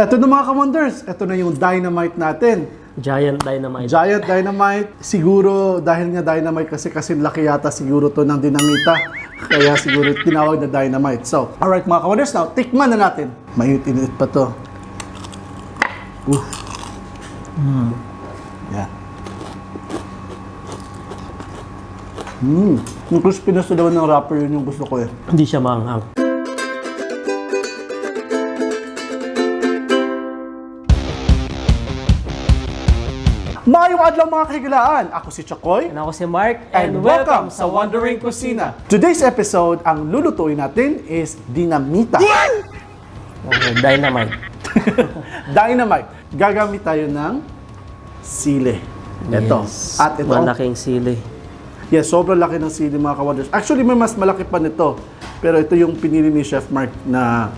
Ito na mga ka-wonders, ito na yung dynamite natin. Giant dynamite. Giant dynamite. Siguro, dahil nga dynamite kasi laki yata siguro to ng dinamita. Kaya siguro tinawag na dynamite. So, alright mga ka-wonders, now tikman na natin. Mainit-init pa to. Yan. Yung crispiness na naman ng wrapper, yun yung gusto ko eh. Hindi siya maanghang. Maayong adlaw mga kahigalaan! Ako si Chakoy. And ako si Mark. And welcome sa Wandering Kusina. Today's episode, ang lulutuin natin is dinamita. Okay, dynamite. Dynamite. Gagamit tayo ng sili. Ito. Yes. At ito. Malaking sili. Yes, sobrang laki ng sili mga ka-wonders. Actually, may mas malaki pa nito. Pero ito yung pinili ni Chef Mark na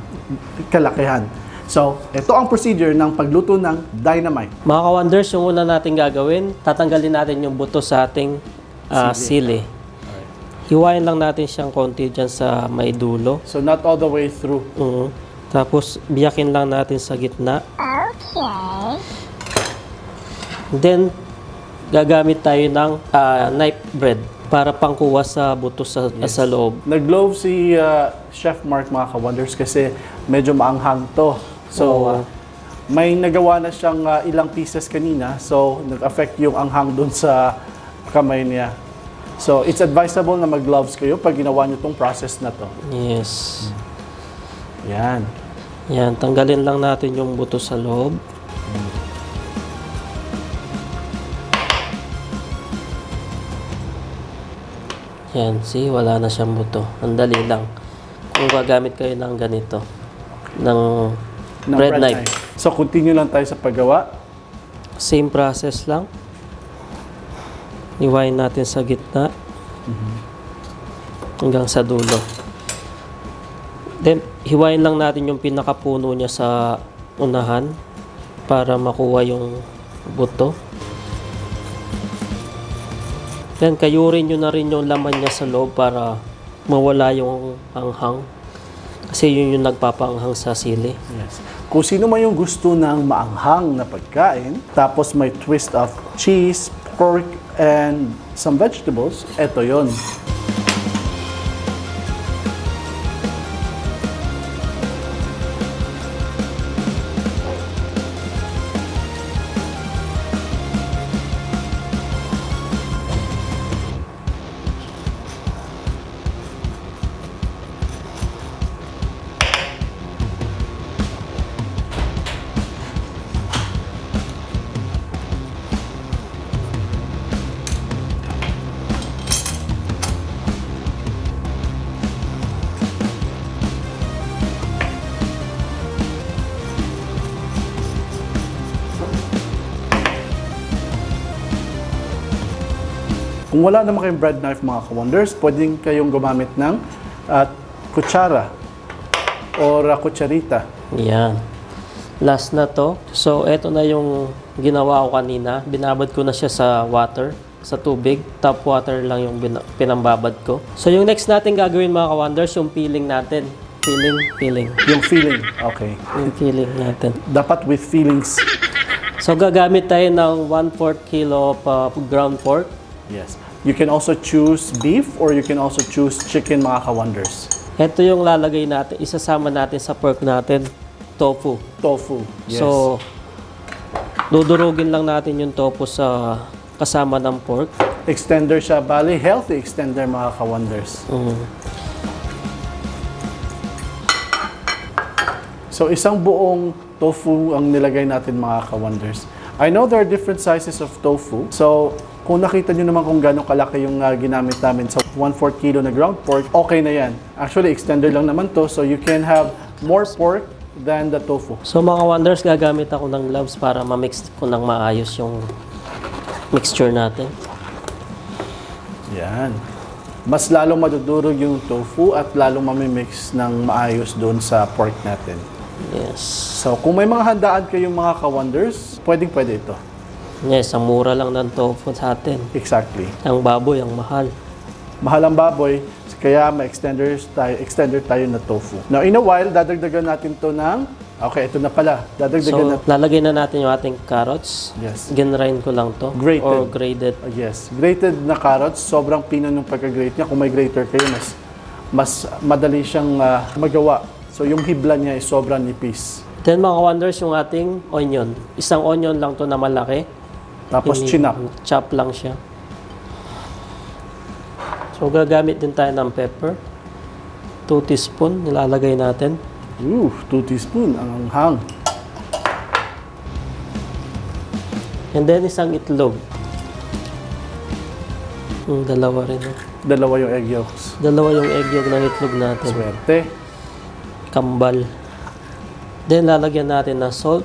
kalakihan. So, ito ang procedure ng pagluto ng dynamite. Mga ka-wonders, yung una natin gagawin, tatanggalin natin yung buto sa ating sili. Hiwain lang natin siyang konti dyan sa may dulo. So, not all the way through. Tapos, biyakin lang natin sa gitna. Okay. Then, gagamit tayo ng knife bread para pangkuha sa buto sa loob. Nag-glove si Chef Mark mga ka-wonders kasi medyo maanghang to. So, may nagawa na siyang ilang pieces kanina. So, nag-affect yung anghang dun sa kamay niya. So, it's advisable na mag-gloves kayo pag ginawa niyo tong process na to. Yes. Yan. Yan, tanggalin lang natin yung buto sa loob. Yan, see, wala na siyang buto. Ang dali lang. Kung gagamit kayo ng ganito, ng bread knife. So, continue lang tayo sa paggawa. Same process lang. Iwain natin sa gitna. Hanggang sa dulo. Then, hiwain lang natin yung pinakapuno niya sa unahan para makuha yung buto. Then, kayurin nyo na rin yung laman niya sa loob para mawala yung anghang. Kasi yun yung nagpapaanghang sa sili. Yes. Kung sino man yung gusto ng maanghang na pagkain, tapos may twist of cheese, pork, and some vegetables, eto yon. Kung wala naman kayong bread knife mga ka-wonders, pwedeng kayong gumamit ng kutsara or kutsarita. Yan. Last na to. So, eto na yung ginawa ko kanina. Binabad ko na siya sa water, sa tubig. Tap water lang yung pinambabad ko. So, yung next natin gagawin mga ka-wonders, yung peeling natin. Peeling. Yung feeling. Okay. Yung peeling natin. Dapat with feelings. So, gagamit tayo ng 1/4 kilo of ground pork. Yes. You can also choose beef or you can also choose chicken mga ka-wonders. Ito yung lalagay natin, isasama natin sa pork natin, tofu. Tofu. Yes. So, dudurugin lang natin yung tofu sa kasama ng pork. Extender siya. Bali, healthy extender mga ka-wonders. So, isang buong tofu ang nilagay natin mga ka-wonders. I know there are different sizes of tofu. So, kung nakita nyo naman kung gano'ng kalaki yung ginamit namin sa 1/4 kilo na ground pork, okay na yan. Actually, extender lang naman to, so you can have more pork than the tofu. So mga wonders, gagamit ako ng gloves para ma-mix ko ng maayos yung mixture natin. Yan. Mas lalong madudurog yung tofu at lalong mamimix ng maayos doon sa pork natin. Yes. So, kung may mga handaan kayong mga ka-wonders, pwede ito. Yes, ang mura lang ng tofu sa atin. Exactly. Ang baboy, ang mahal. Mahal ang baboy, kaya extender tayo na tofu. Now, in a while, dadagdagan natin to ng Okay, ito na pala. Dadagdagan So, lalagay na natin yung ating carrots. Yes. Ginrind ko lang to. Grated. Or grated. Yes. Grated na carrots. Sobrang pino ng pagka-grate niya. Kung may grater kayo, mas madali siyang magawa. So, yung hibla niya ay sobrang nipis. Then mga wonders, yung ating onion. Isang onion lang to na malaki. Tapos chinap. Chop lang siya. So, gagamit din tayo ng pepper. 2 teaspoon, nilalagay natin. 2 teaspoon. Ang hang. And then, isang itlog. Dalawa rin. Dalawa yung egg yolks. Dalawa yung egg yolk ng itlog natin. Swerte. Kambal. Then, lalagyan natin ng salt.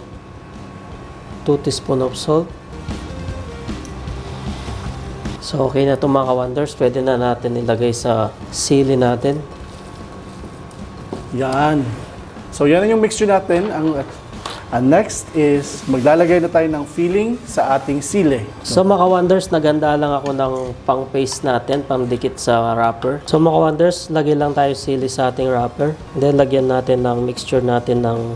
2 teaspoon of salt. So, okay na ito mga wonders. Pwede na natin ilagay sa sili natin. Yan. So, yan yung mixture natin. Ang next is, maglalagay na tayo ng filling sa ating sili. So mga wonders, naganda lang ako ng pang-paste natin, pang-dikit sa wrapper. So mga wonders, lagay lang tayo sili sa ating wrapper. Then, lagyan natin ng mixture natin ng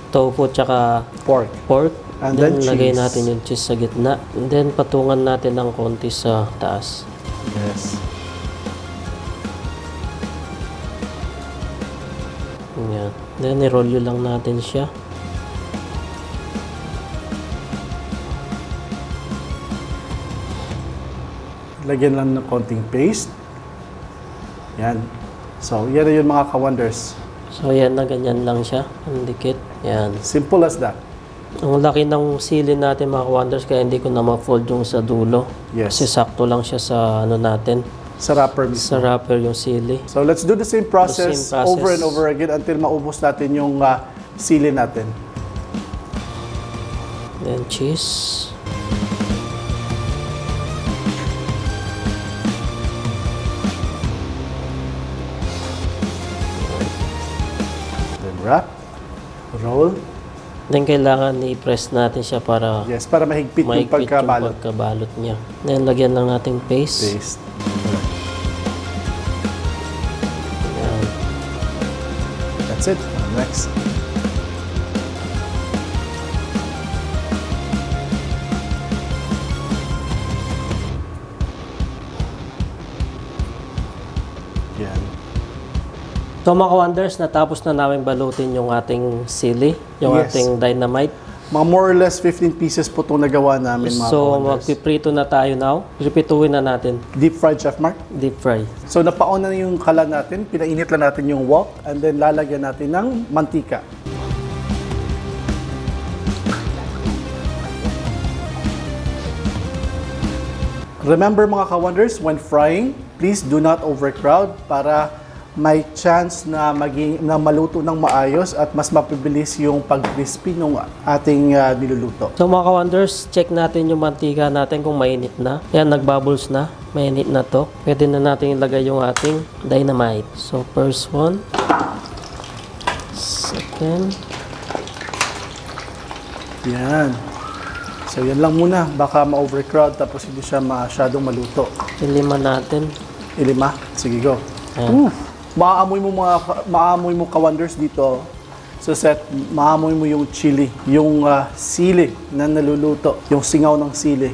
tofu tsaka Pork. And then lagay cheese. natin yung cheese sa gitna. And then, patungan natin ng konti sa taas. Yes. Yan. Then, i-roll lang natin siya. Lagyan lang ng konting paste. Yan. So, yan na yun mga ka-wonders. So, yan na. Ganyan lang siya. Ang dikit. Yan. Simple as that. Ang laki ng sili natin mga wonders, kaya hindi ko na ma-fold yung sa dulo. Yes. Kasi sakto lang siya sa ano natin. Sa wrapper mismo. Sa wrapper yung sili. So, let's do the same process, process. over and over again until maubos natin yung sili natin. Then cheese. Then wrap. Roll. Then kailangan i-press natin siya para Yes, para mahigpit yung pagkabalot. yung pagkabalot niya. Then lagyan lang natin paste. Paste. Yan. That's it. Next. Yan. So mga wonders, natapos na namin balutin yung ating sili, yung Yes. ating dynamite. Mga more or less 15 pieces po itong nagawa namin mga So ka-wonders. magpiprito na tayo now. Pripituin na natin. Deep fried, Chef Mark. Deep fry. So napaon na yung kalan natin, pinainit lang natin yung wok, and then lalagyan natin ng mantika. Remember mga ka-wonders, when frying, please do not overcrowd para may chance na maluto ng maayos at mas mapibilis yung pag-crispy ng ating niluluto. So mga ka-wonders, check natin yung mantika natin kung mainit na. Yan, nagbubbles na. Mainit na to. Pwede na natin ilagay yung ating dynamite. So first one. Second. Yan. So yan lang muna, baka ma-overcrowd tapos hindi siya masyadong maluto. Ilima natin. Ilima, sige go. Ayan. Maamoy mo ka-wonders dito sa set, maamoy mo yung chili, yung sili na naluluto, yung singaw ng sili.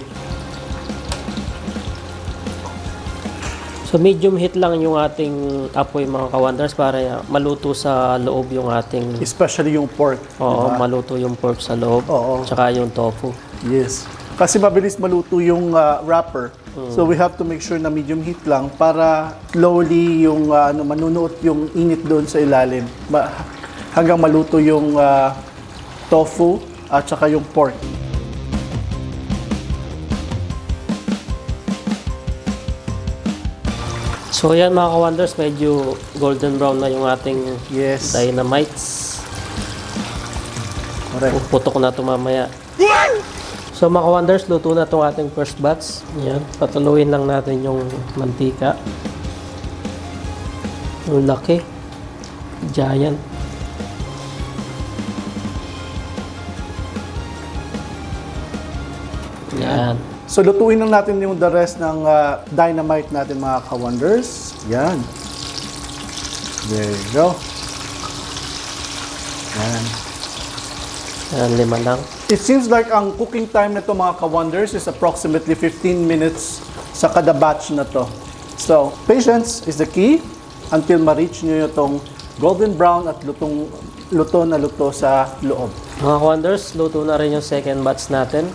So medium heat lang yung ating apoy mga ka-wonders para maluto sa loob yung ating... Especially yung pork. Oo, diba? maluto yung pork sa loob. Oo. Tsaka yung tofu. Yes. Kasi mabilis maluto yung wrapper. So we have to make sure na medium heat lang para slowly yung manunuot yung init doon sa ilalim hanggang maluto yung tofu at saka yung pork. So yan mga ka-wonders, medyo golden brown na yung ating Yes. dynamites. Correct. Puputok na ito mamaya. So mga ka-wonders, luto na itong ating first batch. Yan, patuloyin lang natin yung mantika. Yung laki. Giant. Yan. So lutuin lang natin yung the rest ng dynamite natin mga ka-wonders. Yan. There you go. Yan. Ayan, 5 lang. It seems like ang cooking time na to mga ka-wonders is approximately 15 minutes sa kada batch na to. So, patience is the key until ma-reach nyo itong golden brown at luto na luto sa loob. Mga ka-wonders, luto na rin yung second batch natin.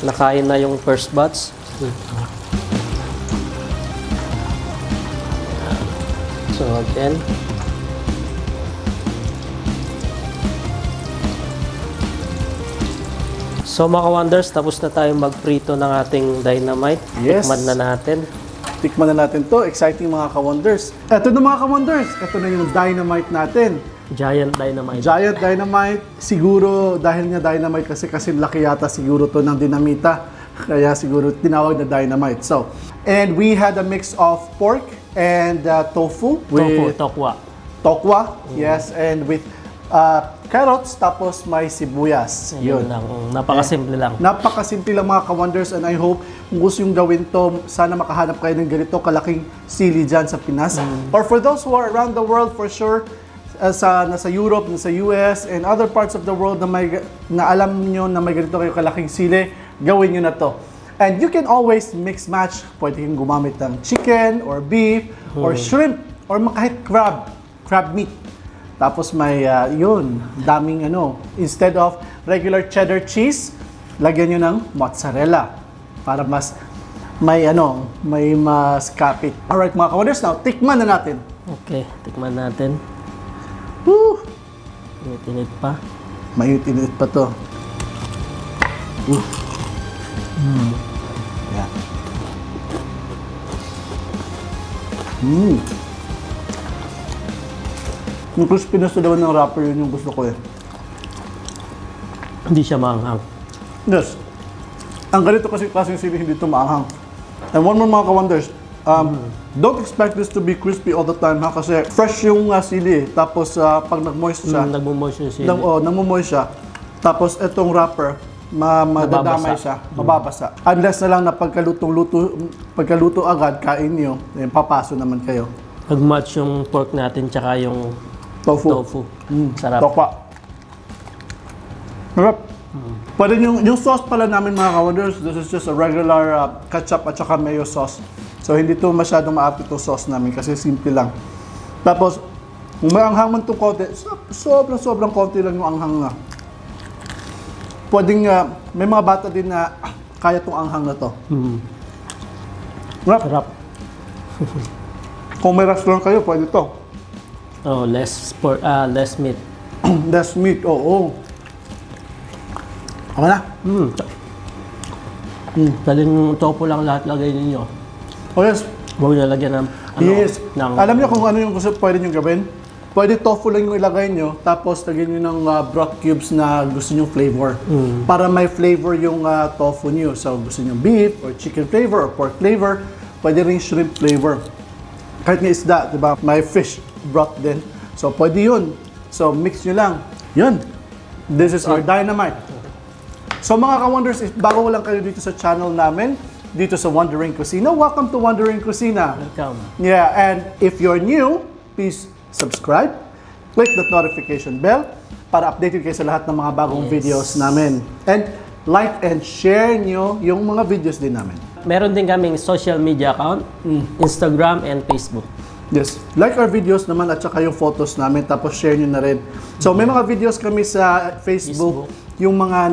Nakain na yung first batch. So, again. So mga ka-wonders, tapos na tayong magprito ng ating dynamite. Yes. Tikman na natin. Tikman na natin to. Exciting mga ka-wonders. Ito na mga ka-wonders. Ito na yung dynamite natin. Giant dynamite. Giant dynamite. Siguro dahil nga dynamite kasi laki yata siguro to ng dinamita. Kaya siguro tinawag na dynamite. So, and we had a mix of pork and tofu. Tofu, tokwa. Tokwa, yes. And with carrots, tapos may sibuyas. Yun lang. Napakasimple lang. Napakasimple lang mga ka-wonders, and I hope kung gusto yung gawin to, sana makahanap kayo ng ganito kalaking sili dyan sa Pinas. Or for those who are around the world, for sure, nasa Europe, nasa US, and other parts of the world na alam nyo na may ganito kayo kalaking sili, gawin nyo na to. And you can always mix match. Pwede kang gumamit ng chicken, or beef, or shrimp, or kahit crab meat. Tapos may daming instead of regular cheddar cheese, lagyan nyo ng mozzarella para mas may mas kapit. Alright mga ka-wonders, now tikman na natin. Okay, tikman natin. Woo! Init pa. Mayut-init pa to. Yeah. Yung crispiness na naman ng wrapper, yun yung gusto ko eh. Hindi siya maanghang. Yes. Ang ganito kasi klaseng sili, hindi ito maanghang. And one more mga ka-wonders, don't expect this to be crispy all the time ha, kasi fresh yung sili. Tapos pag nag-moist siya, Nagmo-moist yung sili. nagmo-moist siya. Tapos itong wrapper, madadamay siya, mababasa. Unless na lang na pagkaluto agad, kain nyo, papaso naman kayo. Nag-match yung pork natin tsaka yung tofu. Sarap. Tokwa. Sarap. Pwede yung sauce pala namin mga ka-wonders, this is just a regular ketchup at saka mayo sauce. So hindi to masyadong maapit itong sauce namin kasi simple lang. Tapos, kung may anghang man itong konti, sobrang konti lang yung anghang na. Pwedeng, may mga bata din na kaya itong anghang na to. Sarap. Kung may restaurant kayo, pwede to. Oh, less meat. Less meat, oo. Okay na? Daling tofu lang lahat lagay ninyo. Oh yes. Huwag nyo lagyan ng Yes. ng Alam niyo kung ano yung gusto pwede nyo gawin? Pwede tofu lang yung ilagay nyo, tapos lagyan nyo ng broth cubes na gusto nyo flavor. Para may flavor yung tofu nyo. So gusto nyo beef, or chicken flavor, or pork flavor, pwede rin shrimp flavor. Kahit nga isda, di ba? May fish broth din. So pwede yun. So mix nyo lang. Yun. This is our dynamite. So mga ka-wonders, if bago lang kayo dito sa channel namin, dito sa Wondering Kusina, welcome to Wondering Kusina. Welcome. Yeah, and if you're new, please subscribe, click the notification bell para updated kayo sa lahat ng mga bagong videos namin. And like and share nyo yung mga videos din namin. Meron din kaming social media account, Instagram and Facebook. Yes. Like our videos naman at saka yung photos namin, tapos share nyo na rin. So may mga videos kami sa Facebook. Yung mga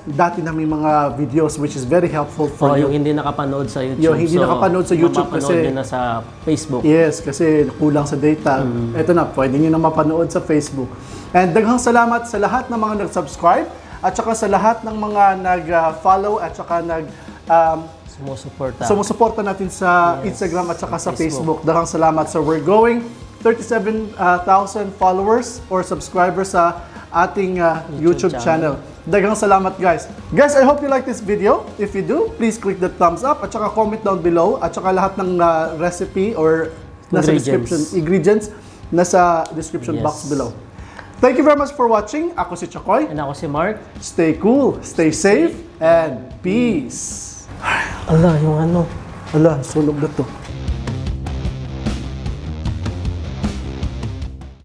dati namin mga videos which is very helpful for you. Yung hindi nakapanood sa YouTube. Yung hindi nakapanood sa YouTube kasi mapapanood nyo na sa Facebook. Yes, kasi kulang sa data. Ito na, pwede nyo na mapanood sa Facebook. And daghang salamat sa lahat ng mga nag-subscribe at saka sa lahat ng mga nag-follow at saka sumusuporta natin sa Instagram at saka sa Facebook. Daghang salamat. So we're going 37,000 followers or subscribers sa ating YouTube channel. Daghang salamat guys. Guys, I hope you like this video. If you do, please click the thumbs up at saka comment down below at saka lahat ng recipe or nasa ingredients nasa description box below. Thank you very much for watching. Ako si Chakoy. And ako si Mark. Stay cool, stay safe, and peace. Ala, yung ano. Ala, sunog na to.